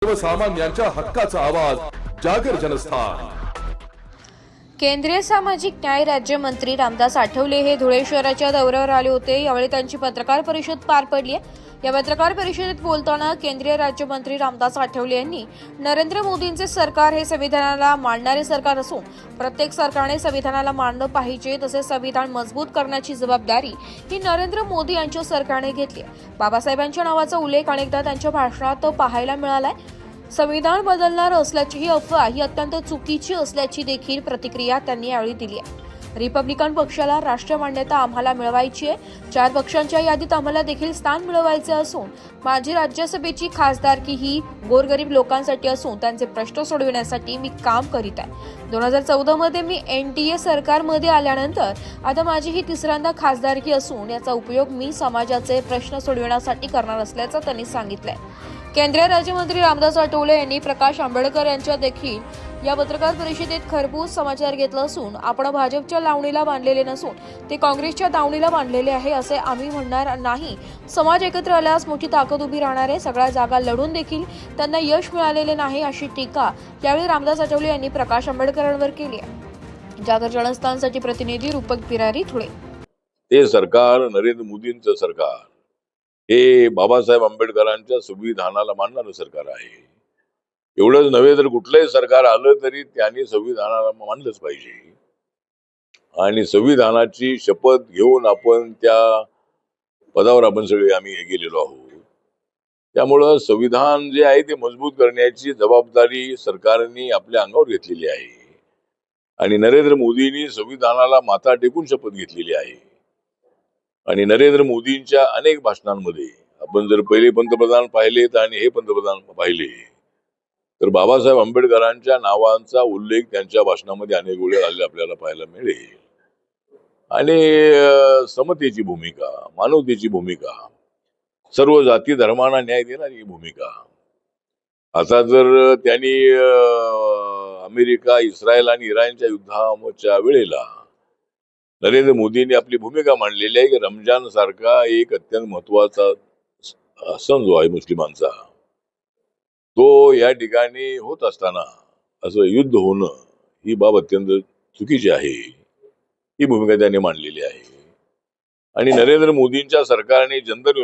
सर्वसामान्यांच्या हक्काचा आवाज जागर जनस्थान। केंद्रीय सामाजिक न्याय राज्यमंत्री रामदास आठवले हे धुळे शहराच्या दौऱ्यावर आले होते। यावेळी त्यांची पत्रकार परिषद पार पडली आहे। या पत्रकार परिषदेत बोलताना केंद्रीय राज्यमंत्री रामदास आठवले यांनी नरेंद्र मोदींचे सरकार हे संविधानाला मानणारे सरकार असून प्रत्येक सरकारने संविधानाला मानलं पाहिजे, तसेच संविधान मजबूत करण्याची जबाबदारी ही नरेंद्र मोदी यांच्या सरकारने घेतली आहे। बाबासाहेबांच्या नावाचा उल्लेख अनेकदा त्यांच्या भाषणात पाहायला मिळालाय। संविधान बदलणार असल्याची ही अफवा ही अत्यंत चुकीची असल्याची देखील प्रतिक्रिया त्यांनी यावेळी दिली आहे। रिपब्लिकन पक्षाला राष्ट्रीय मान्यता आम्हाला मिळवायची आहे। 4 पक्षांच्या यादीत आम्हाला देखील स्थान मिळवायचे असून माझी राज्यसभेची खासदारकी ही गोरगरीब लोकांसाठी असून त्यांचे प्रश्न सोडविण्यासाठी मी काम करीत आहे। 2014 मध्ये मी NDA सरकारमध्ये आल्यानंतर आता माझी ही तिसऱ्यांदा खासदारकी असून याचा उपयोग मी समाजाचे प्रश्न सोडविण्यासाठी करणार असल्याचं त्यांनी सांगितलंय। केंद्रीय राज्यमंत्री रामदास आठवले यांनी प्रकाश आंबेडकर यांच्या देखील या पत्रकार परिषदेत खरपूस समाचार घेतला असून आपण भाजपच्या लावणीला बांधलेले नसून ते काँग्रेसच्या दावणीला बांधलेले आहे असे आम्ही म्हणणार नाही। समाज एकत्र आल्यास मोठी ताकद उभी राहणार आहे। सगळ्या जागा लढून देखील त्यांना यश मिळालेले नाही अशी टीका यावेळी रामदास आठवले यांनी प्रकाश आंबेडकरांवर केली आहे। जागर जनस्थानसाठी प्रतिनिधी रूपक पिरारी, धुळे। ते सरकार नरेंद्र मोदींचं सरकार हे बाबासाहेब आंबेडकरांच्या संविधानाला मानणारं सरकार आहे। एवढंच नव्हे तर कुठलंही सरकार आलं तरी त्यांनी संविधानाला मानलंच पाहिजे आणि संविधानाची शपथ घेऊन आपण त्या पदावर आपण सगळे आम्ही गेलेलो आहोत। त्यामुळं संविधान जे आहे ते मजबूत करण्याची जबाबदारी सरकारने आपल्या अंगावर घेतलेली आहे आणि नरेंद्र मोदींनी संविधानाला माथा टेकून शपथ घेतलेली आहे। आणि नरेंद्र मोदींच्या अनेक भाषणांमध्ये आपण जर पहिले पंतप्रधान पाहिलेत आणि हे पंतप्रधान पाहिले तर बाबासाहेब आंबेडकरांच्या नावांचा उल्लेख त्यांच्या भाषणामध्ये अनेक वेळा आपल्याला पाहायला मिळेल। आणि समतेची भूमिका, मानवतेची भूमिका, सर्व जाती धर्मांना न्याय देणारी भूमिका। आता जर त्यांनी अमेरिका, इस्रायल आणि इराणच्या युद्धाच्या वेळेला नरेंद्र मोदींनी आपली भूमिका मांडलेली आहे की रमजान सारखा एक अत्यंत महत्वाचा सण जो आहे मुस्लिमांचा, तो या ठिकाणी होत असताना असं युद्ध होणं ही बाब अत्यंत चुकीची आहे। ही भूमिका त्यांनी मांडलेली आहे। आणि नरेंद्र मोदींच्या सरकारने जनधन